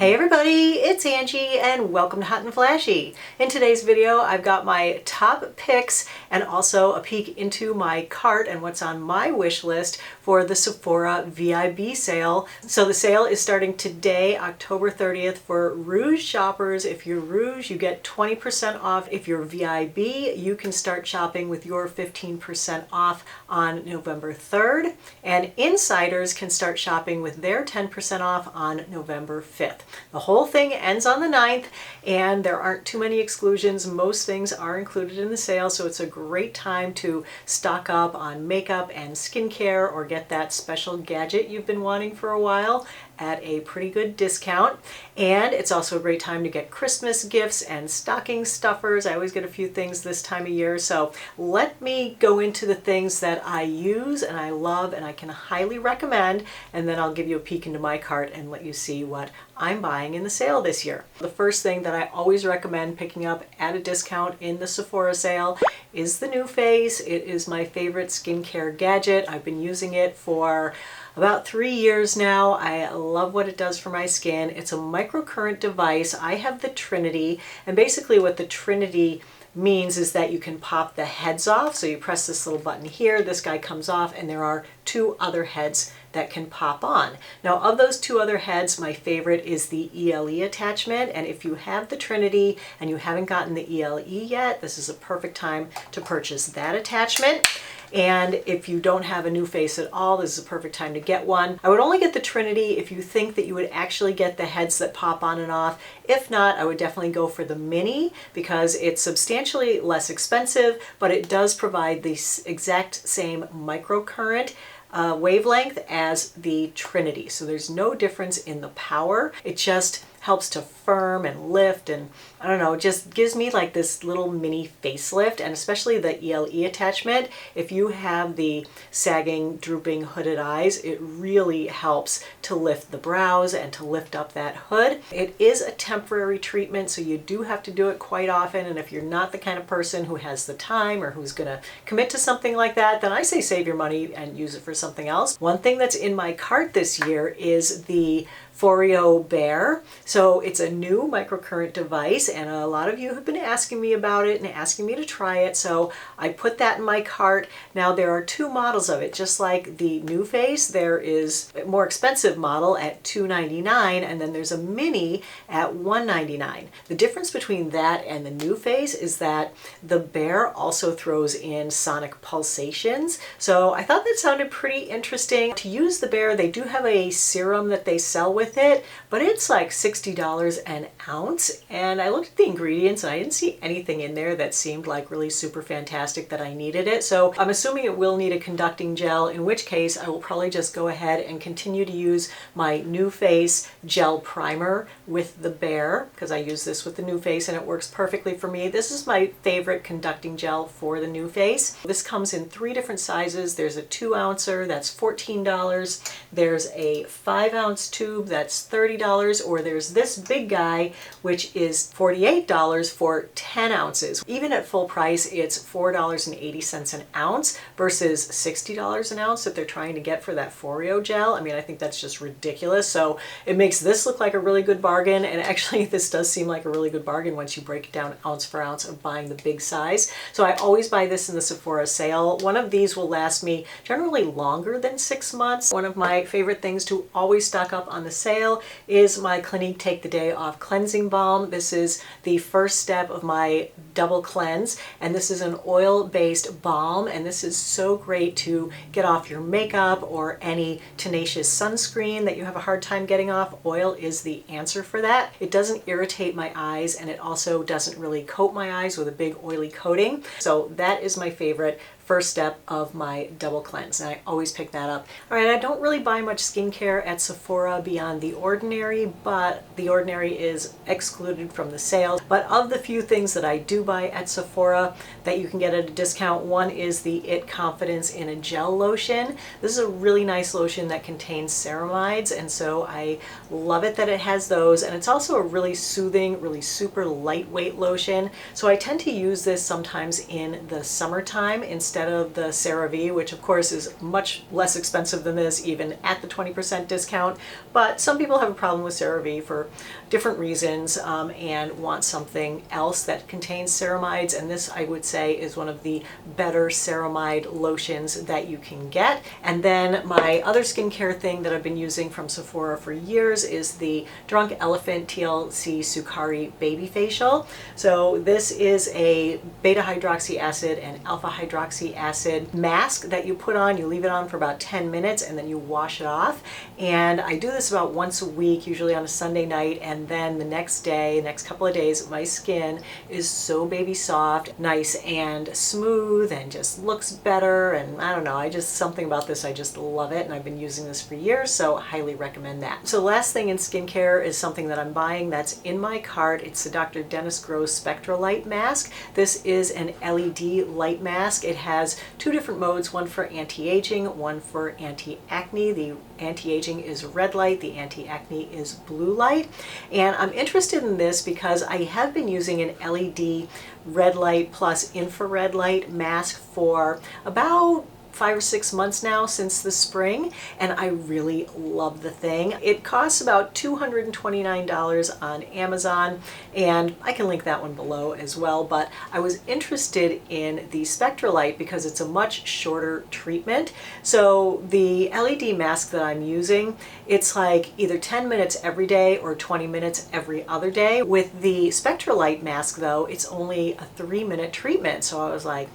Hey everybody, it's Angie and welcome to Hot and Flashy. In today's video I've got my top picks and also a peek into my cart and what's on my wish list for the Sephora VIB sale. So the sale is starting today, October 30th for Rouge shoppers. If you're Rouge, you get 20% off. If you're VIB, you can start shopping with your 15% off on November 3rd. And insiders can start shopping with their 10% off on November 5th. The whole thing ends on the 9th and there aren't too many exclusions. Most things are included in the sale, so it's a great time to stock up on makeup and skincare or get that special gadget you've been wanting for a while at a pretty good discount. And it's also a great time to get Christmas gifts and stocking stuffers. I always get a few things this time of year, so let me go into the things that I use and I love and I can highly recommend, and then I'll give you a peek into my cart and let you see what I'm buying in the sale this year. The first thing that I always recommend picking up at a discount in the Sephora sale is the NuFace. It is my favorite skincare gadget. I've been using it for about 3 years now. I love what it does for my skin. It's a microcurrent device. I have the Trinity, and basically what the Trinity means is that you can pop the heads off. So you press this little button here, this guy comes off, and there are two other heads that can pop on. Now, of those two other heads, my favorite is the ELE attachment, and if you have the Trinity and you haven't gotten the ELE yet, this is a perfect time to purchase that attachment. And if you don't have a NuFace at all, this is a perfect time to get one. I would only get the Trinity if you think that you would actually get the heads that pop on and off. If not, I would definitely go for the Mini because it's substantially less expensive, but it does provide the exact same microcurrent wavelength as the Trinity. So there's no difference in the power. It just helps to firm and lift, and I don't know, it just gives me like this little mini facelift. And especially the ELE attachment, if you have the sagging, drooping, hooded eyes, it really helps to lift the brows and to lift up that hood. It is a temporary treatment, so you do have to do it quite often, and if you're not the kind of person who has the time or who's gonna commit to something like that, then I say save your money and use it for something else. One thing that's in my cart this year is the Foreo Bear. So it's a new microcurrent device, and a lot of you have been asking me about it and asking me to try it, so I put that in my cart. Now there are two models of it. Just like the NuFace, there is a more expensive model at $299, and then there's a mini at $199. The difference between that and the NuFace is that the Bear also throws in sonic pulsations, so I thought that sounded pretty interesting. To use the Bear, they do have a serum that they sell with it, but it's like $60 an ounce, and I looked at the ingredients and I didn't see anything in there that seemed like really super fantastic that I needed it. So I'm assuming it will need a conducting gel, in which case I will probably just go ahead and continue to use my NuFace gel primer with the Bear, because I use this with the NuFace and it works perfectly for me. This is my favorite conducting gel for the NuFace. This comes in 3 different sizes. There's a 2-ouncer, that's $14. There's a 5-ounce tube, that's $30, or there's this big guy, which is $48 for 10 ounces. Even at full price, it's $4.80 an ounce versus $60 an ounce that they're trying to get for that Foreo gel. I mean, I think that's just ridiculous. So it makes this look like a really good bargain, and actually this does seem like a really good bargain once you break it down ounce for ounce of buying the big size. So I always buy this in the Sephora sale. One of these will last me generally longer than 6 months. One of my favorite things to always stock up on the sale is my Clinique Take the Day Off Cleansing Balm. This is the first step of my double cleanse, and this is an oil-based balm, and this is so great to get off your makeup or any tenacious sunscreen that you have a hard time getting off. Oil is the answer for that. It doesn't irritate my eyes, and it also doesn't really coat my eyes with a big oily coating. So that is my favorite first step of my double cleanse, and I always pick that up. All right, I don't really buy much skincare at Sephora beyond The Ordinary, but The Ordinary is excluded from the sale. But of the few things that I do buy at Sephora that you can get at a discount, one is the IT Confidence in a Gel Lotion. This is a really nice lotion that contains ceramides, and so I love it that it has those, and it's also a really soothing, really super lightweight lotion. So I tend to use this sometimes in the summertime instead instead of the CeraVe, which of course is much less expensive than this, even at the 20% discount. But some people have a problem with CeraVe for different reasons and want something else that contains ceramides, and this, I would say, is one of the better ceramide lotions that you can get. And then my other skincare thing that I've been using from Sephora for years is the Drunk Elephant TLC Sukari Baby Facial. So this is a beta hydroxy acid and alpha hydroxy acid mask that you put on. You leave it on for about 10 minutes and then you wash it off. And I do this about once a week, usually on a Sunday night, and then the next day, next couple of days, my skin is so baby soft, nice and smooth, and just looks better. And I don't know, something about this, I just love it, and I've been using this for years, so I highly recommend that. So last thing in skincare is something that I'm buying that's in my cart. It's the Dr. Dennis Gross Spectralite mask. This is an LED light mask. It has two different modes, one for anti-aging, one for anti-acne. The anti-aging is red light, the anti-acne is blue light. And I'm interested in this because I have been using an LED red light plus infrared light mask for about 5 or 6 months now, since the spring, and I really love the thing. It costs about $229 on Amazon, and I can link that one below as well, but I was interested in the Spectralite because it's a much shorter treatment. So the LED mask that I'm using, it's like either 10 minutes every day or 20 minutes every other day. With the Spectralite mask though, it's only a 3-minute treatment, so I was like,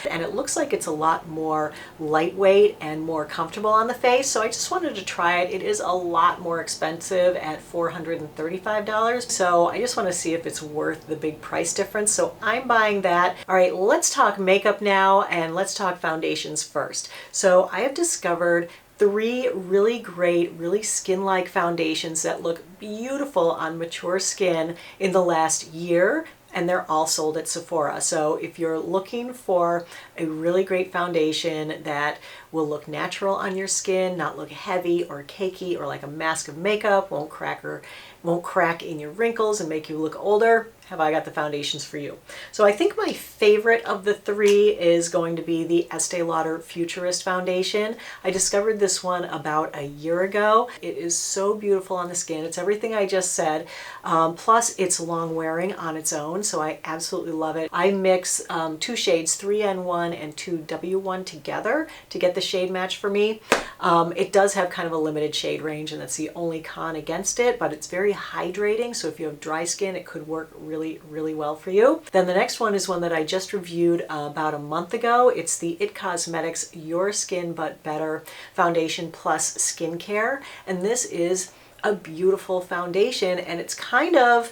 and it looks like it's a lot more lightweight and more comfortable on the face, so I just wanted to try it. It is a lot more expensive at $435, so I just want to see if it's worth the big price difference, so I'm buying that. All right, let's talk makeup now, and let's talk foundations first. So I have discovered 3 really great, really skin-like foundations that look beautiful on mature skin in the last year, and they're all sold at Sephora. So if you're looking for a really great foundation that will look natural on your skin, not look heavy or cakey or like a mask of makeup, won't crack in your wrinkles and make you look older, have I got the foundations for you. So I think my favorite of the 3 is going to be the Estee Lauder Futurist Foundation. I discovered this one about a year ago. It is so beautiful on the skin. It's everything I just said, plus it's long wearing on its own, so I absolutely love it. I mix 2 shades, 3N1 and 2W1 together to get the shade match for me. It does have kind of a limited shade range, and that's the only con against it, but it's very hydrating, so if you have dry skin, it could work really well for you. Then the next one is one that I just reviewed about a month ago. It's the IT Cosmetics Your Skin But Better Foundation Plus Skincare, and this is a beautiful foundation, and it's kind of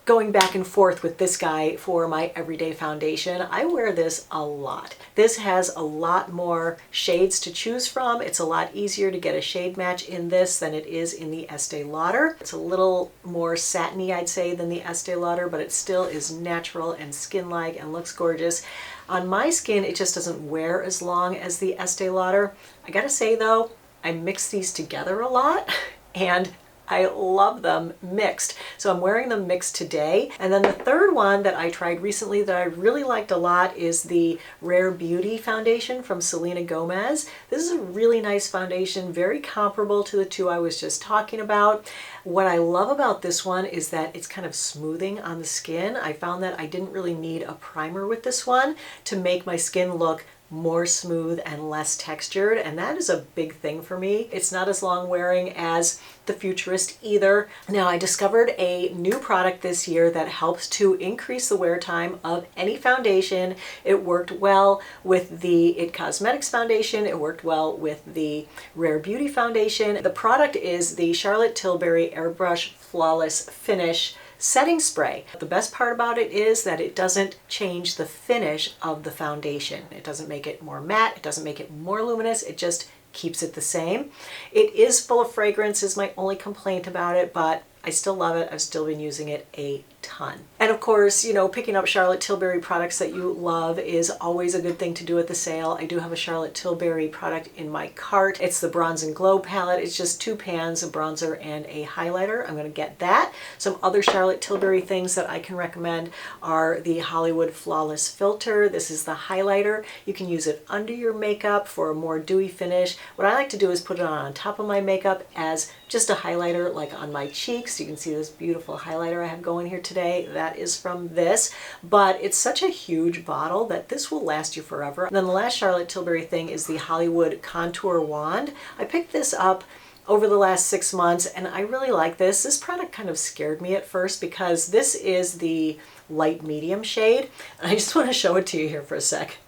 going back and forth with this guy for my everyday foundation. I wear this a lot. This has a lot more shades to choose from. It's a lot easier to get a shade match in this than it is in the Estee Lauder. It's a little more satiny, I'd say, than the Estee Lauder, but it still is natural and skin-like and looks gorgeous. On my skin, it just doesn't wear as long as the Estee Lauder. I gotta say though, I mix these together a lot, and I love them mixed. So I'm wearing them mixed today. And then the third one that I tried recently that I really liked a lot is the Rare Beauty foundation from Selena Gomez. This is a really nice foundation, very comparable to the 2 I was just talking about. What I love about this one is that it's kind of smoothing on the skin. I found that I didn't really need a primer with this one to make my skin look more smooth and less textured, and that is a big thing for me. It's not as long wearing as the Futurist either. Now, I discovered a new product this year that helps to increase the wear time of any foundation. It worked well with the IT Cosmetics foundation. It worked well with the Rare Beauty foundation. The product is the Charlotte Tilbury Airbrush Flawless Finish setting spray. The best part about it is that it doesn't change the finish of the foundation. It doesn't make it more matte, it doesn't make it more luminous, it just keeps it the same. It is full of fragrance is my only complaint about it, but I still love it. I've still been using it a ton. And of course, you know, picking up Charlotte Tilbury products that you love is always a good thing to do at the sale. I do have a Charlotte Tilbury product in my cart. It's the Bronze and Glow palette. It's just 2 pans, a bronzer and a highlighter. I'm going to get that. Some other Charlotte Tilbury things that I can recommend are the Hollywood Flawless Filter. This is the highlighter. You can use it under your makeup for a more dewy finish. What I like to do is put it on top of my makeup as just a highlighter, like on my cheeks. You can see this beautiful highlighter I have going here today. That is from this, but it's such a huge bottle that this will last you forever. And then the last Charlotte Tilbury thing is the Hollywood Contour Wand. I picked this up over the last 6 months and I really like this. This product kind of scared me at first because this is the light medium shade. And I just want to show it to you here for a sec.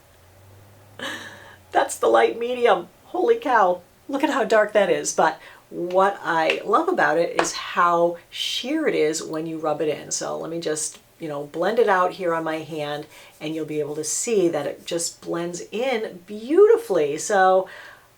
That's the light medium. Holy cow. Look at how dark that is. But what I love about it is how sheer it is when you rub it in. So let me just, you know, blend it out here on my hand and you'll be able to see that it just blends in beautifully. So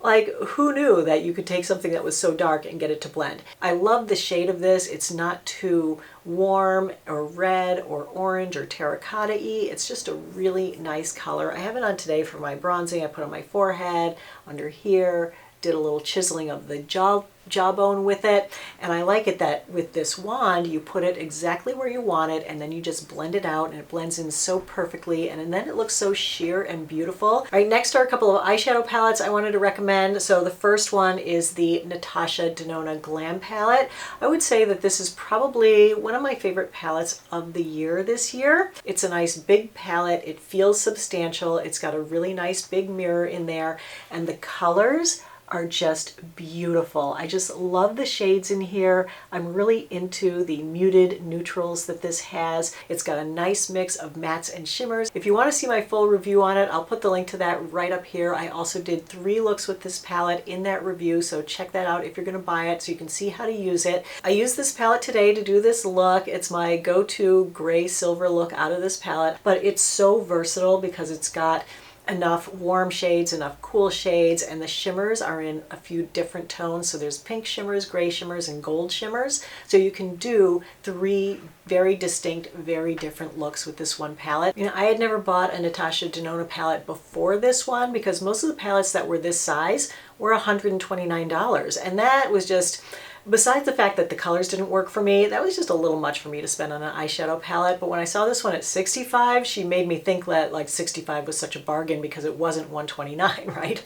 like, who knew that you could take something that was so dark and get it to blend? I love the shade of this. It's not too warm or red or orange or terracotta-y. It's just a really nice color. I have it on today for my bronzing. I put on my forehead, under here, did a little chiseling of the jawbone with it. And I like it that with this wand, you put it exactly where you want it and then you just blend it out and it blends in so perfectly and then it looks so sheer and beautiful. All right, next are a couple of eyeshadow palettes I wanted to recommend. So the first one is the Natasha Denona Glam palette. I would say that this is probably one of my favorite palettes of the year this year. It's a nice big palette. It feels substantial. It's got a really nice big mirror in there and the colors are just beautiful. I just love the shades in here. I'm really into the muted neutrals that this has. It's got a nice mix of mattes and shimmers. If you want to see my full review on it, I'll put the link to that right up here. I also did 3 looks with this palette in that review, so check that out if you're going to buy it so you can see how to use it. I used this palette today to do this look. It's my go-to gray silver look out of this palette, but it's so versatile because it's got enough warm shades, enough cool shades, and the shimmers are in a few different tones. So there's pink shimmers, gray shimmers, and gold shimmers. So you can do 3 very distinct, very different looks with this one palette. You know, I had never bought a Natasha Denona palette before this one because most of the palettes that were this size were $129. And that was just, besides the fact that the colors didn't work for me, that was just a little much for me to spend on an eyeshadow palette. But when I saw this one at $65, she made me think that like $65 was such a bargain because it wasn't $129, right?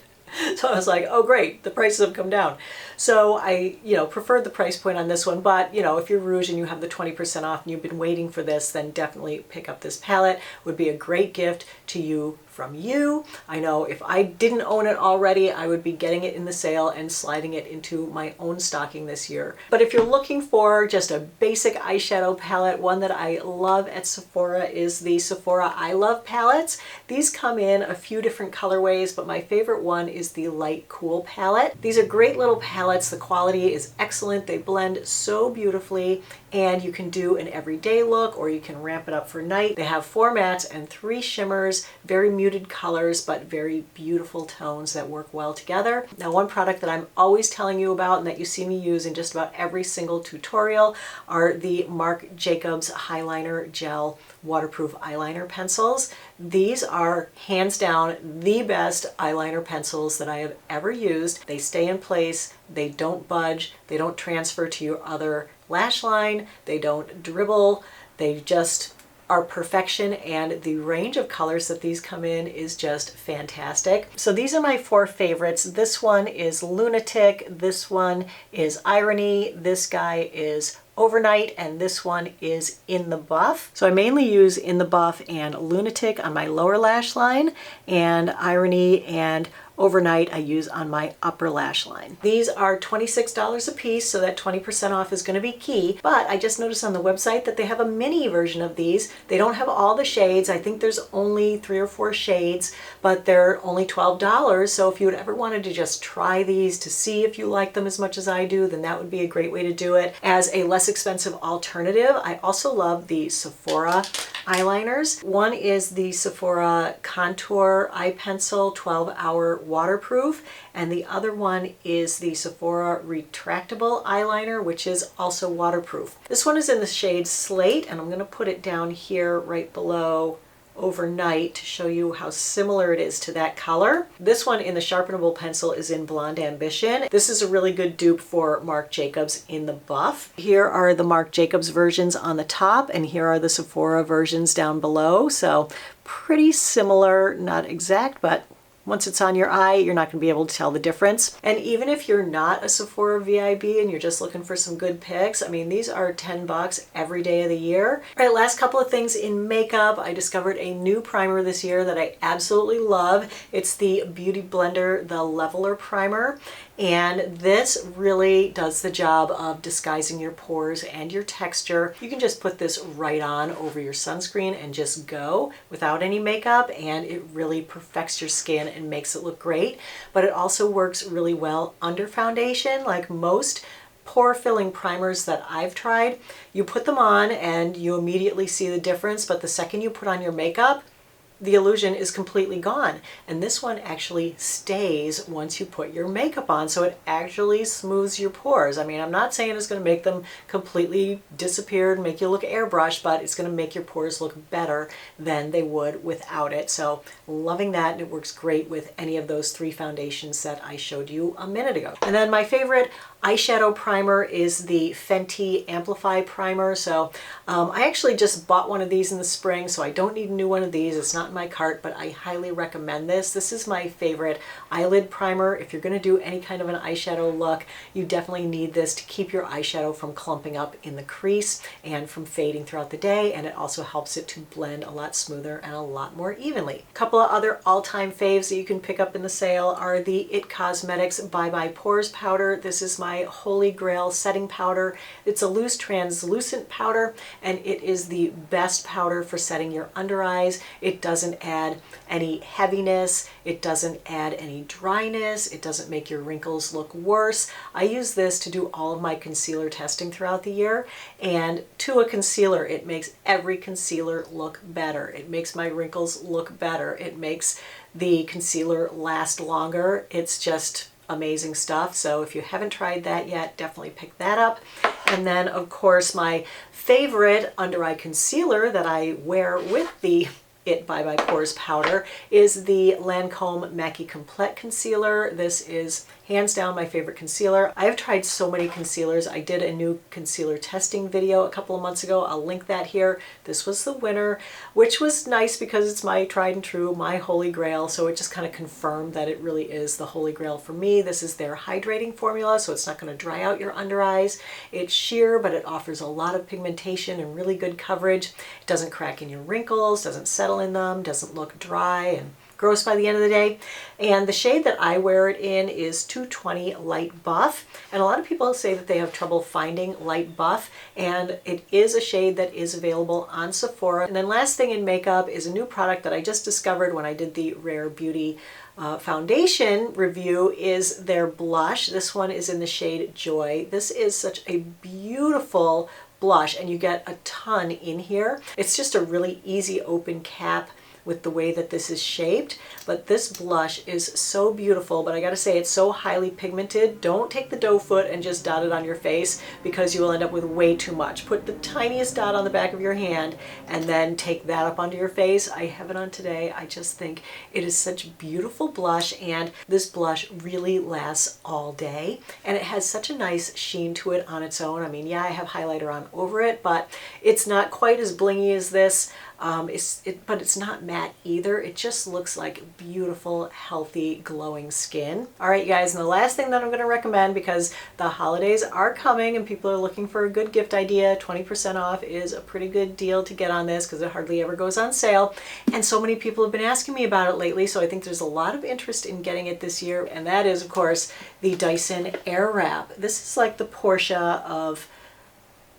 So I was like, oh great, the prices have come down. So I, you know, preferred the price point on this one, but you know, if you're Rouge and you have the 20% off and you've been waiting for this, then definitely pick up this palette. It would be a great gift to you from you. I know if I didn't own it already, I would be getting it in the sale and sliding it into my own stocking this year. But if you're looking for just a basic eyeshadow palette, one that I love at Sephora is the Sephora I Love palettes. These come in a few different colorways, but my favorite one is the Light Cool palette. These are great little palettes. The quality is excellent. They blend so beautifully and you can do an everyday look or you can ramp it up for night. They have 4 mattes and 3 shimmers, very muted colors, but very beautiful tones that work well together. Now, one product that I'm always telling you about and that you see me use in just about every single tutorial are the Marc Jacobs Eyeliner Gel Waterproof Eyeliner Pencils. These are hands down the best eyeliner pencils that I have ever used. They stay in place, they don't budge, they don't transfer to your other lash line, they don't dribble, they just are perfection, and the range of colors that these come in is just fantastic. So these are my 4 favorites. This one is Lunatic, this one is Irony, this guy is Overnight, and this one is In the Buff. So I mainly use In the Buff and Lunatic on my lower lash line, and Irony and Overnight I use on my upper lash line. These are $26 a piece, so that 20% off is going to be key. But I just noticed on the website that they have a mini version of these. They don't have all the shades. I think there's only 3 or 4 shades, but they're only $12. So if you would ever wanted to just try these to see if you like them as much as I do, then that would be a great way to do it. As a less expensive alternative, I also love the Sephora eyeliners. One is the Sephora Contour Eye Pencil 12-Hour waterproof, and the other one is the Sephora retractable eyeliner, which is also waterproof. This one is in the shade Slate, and I'm going to put it down here right below Overnight to show you how similar it is to that color. This one in the sharpenable pencil is in Blonde Ambition. This is a really good dupe for Marc Jacobs in the buff. Here are the Marc Jacobs versions on the top, and here are the Sephora versions down below. So pretty similar, not exact, but once it's on your eye, you're not going to be able to tell the difference. And even if you're not a Sephora VIB and you're just looking for some good picks, I mean, these are $10 every day of the year. All right, last couple of things in makeup. I discovered a new primer this year that I absolutely love. It's the Beauty Blender, the Leveler Primer. And this really does the job of disguising your pores and your texture. You can just put this right on over your sunscreen and just go without any makeup, and it really perfects your skin and makes it look great. But it also works really well under foundation. Like most pore filling primers that I've tried, you put them on and you immediately see the difference, but the second you put on your makeup, the illusion is completely gone. And this one actually stays once you put your makeup on, so it actually smooths your pores. I mean, I'm not saying it's going to make them completely disappear and make you look airbrushed, but it's going to make your pores look better than they would without it. So loving that, and it works great with any of those 3 foundations that I showed you a minute ago. And then my favorite eyeshadow primer is the Fenty Amplify primer. So I actually just bought one of these in the spring, so I don't need a new one of these. It's not in my cart, but I highly recommend this. This is my favorite eyelid primer. If you're going to do any kind of an eyeshadow look, you definitely need this to keep your eyeshadow from clumping up in the crease and from fading throughout the day, and it also helps it to blend a lot smoother and a lot more evenly. A couple of other all-time faves that you can pick up in the sale are the IT Cosmetics Bye Bye Pores powder. This is my holy grail setting powder. It's a loose translucent powder, and it is the best powder for setting your under eyes. It doesn't add any heaviness, it doesn't add any dryness, it doesn't make your wrinkles look worse. I use this to do all of my concealer testing throughout the year, and to a concealer, it makes every concealer look better. It makes my wrinkles look better. It makes the concealer last longer. It's just amazing stuff. So if you haven't tried that yet, definitely pick that up. And then of course my favorite under eye concealer that I wear with the IT Bye Bye Pores powder is the Lancome Mackie Complete Concealer. This is hands down my favorite concealer. I have tried so many concealers. I did a new concealer testing video a couple of months ago. I'll link that here. This was the winner, which was nice because it's my tried and true, my holy grail. So it just kind of confirmed that it really is the holy grail for me. This is their hydrating formula, so it's not going to dry out your under eyes. It's sheer, but it offers a lot of pigmentation and really good coverage. It doesn't crack in your wrinkles, doesn't settle in them, doesn't look dry and gross by the end of the day. And the shade that I wear it in is 220 Light Buff. And a lot of people say that they have trouble finding Light Buff, and it is a shade that is available on Sephora. And then last thing in makeup is a new product that I just discovered when I did the Rare Beauty foundation review, is their blush. This one is in the shade Joy. This is such a beautiful blush, and you get a ton in here. It's just a really easy open cap with the way that this is shaped, but this blush is so beautiful. But I gotta say, it's so highly pigmented. Don't take the doe foot and just dot it on your face, because you will end up with way too much. Put the tiniest dot on the back of your hand and then take that up onto your face. I have it on today. I just think it is such beautiful blush, and this blush really lasts all day, and it has such a nice sheen to it on its own. I mean, yeah, I have highlighter on over it, but it's not quite as blingy as this. But it's not matte either. It just looks like beautiful, healthy, glowing skin. All right, you guys, and the last thing that I'm going to recommend, because the holidays are coming and people are looking for a good gift idea, 20% off is a pretty good deal to get on this because it hardly ever goes on sale. And so many people have been asking me about it lately, so I think there's a lot of interest in getting it this year. And that is, of course, the Dyson Airwrap. This is like the Porsche of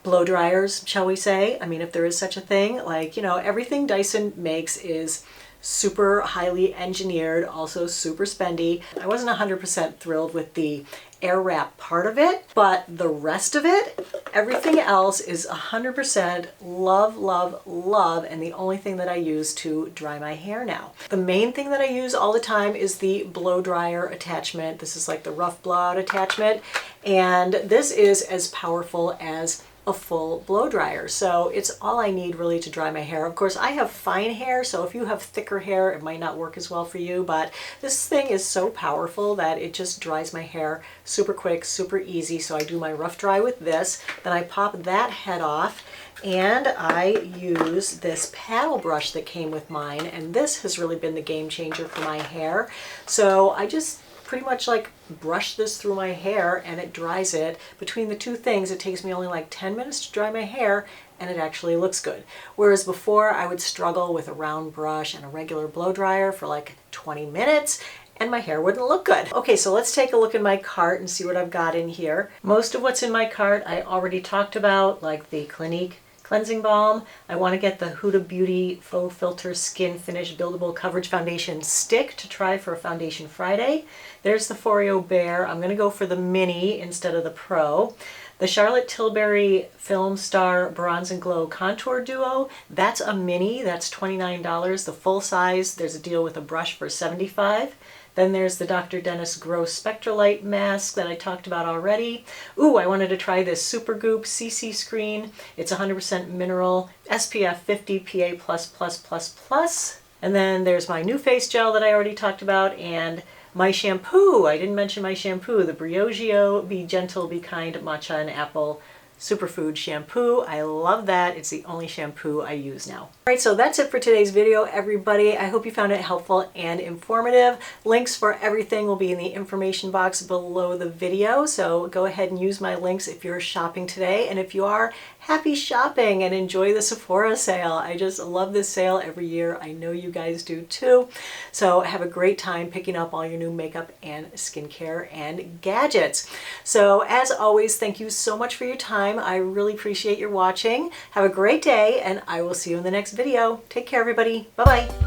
blow dryers, shall we say. I mean, if there is such a thing. Like, you know, everything Dyson makes is super highly engineered, also super spendy. I wasn't 100% thrilled with the Airwrap part of it, but the rest of it Everything else is 100% love, love, love, and the only thing that I use to dry my hair now. The main thing that I use all the time is the blow dryer attachment. This is like the rough blowout attachment, and this is as powerful as a full blow dryer. So it's all I need really to dry my hair. Of course, I have fine hair, so if you have thicker hair, it might not work as well for you, but this thing is so powerful that it just dries my hair super quick, super easy. So I do my rough dry with this, then I pop that head off, and I use this paddle brush that came with mine, and this has really been the game changer for my hair. So I just pretty much like brush this through my hair and it dries it. Between the two things, it takes me only like 10 minutes to dry my hair, and it actually looks good. Whereas before I would struggle with a round brush and a regular blow dryer for like 20 minutes and my hair wouldn't look good. Okay, so let's take a look in my cart and see what I've got in here. Most of what's in my cart I already talked about, like the Clinique cleansing balm. I want to get the Huda Beauty Faux Filter Skin Finish Buildable Coverage Foundation Stick to try for a Foundation Friday. There's the Foreo Bear. I'm going to go for the mini instead of the pro. The Charlotte Tilbury Film Star Bronze and Glow Contour Duo, that's a mini, that's $29. The full size, there's a deal with a brush for $75. Then there's the Dr. Dennis Gross Spectralite mask that I talked about already. Ooh, I wanted to try this Supergoop CC screen. It's 100% mineral, SPF 50 PA++++. And then there's my new face gel that I already talked about, and my shampoo. I didn't mention my shampoo, the Briogeo Be Gentle, Be Kind Matcha and Apple Superfood shampoo. I love that. It's the only shampoo I use now. All right, so that's it for today's video, everybody. I hope you found it helpful and informative. Links for everything will be in the information box below the video, so go ahead and use my links if you're shopping today. And if you are, happy shopping and enjoy the Sephora sale. I just love this sale every year. I know you guys do too. So have a great time picking up all your new makeup and skincare and gadgets. So as always, thank you so much for your time. I really appreciate your watching. Have a great day, and I will see you in the next video. Take care, everybody. Bye-bye.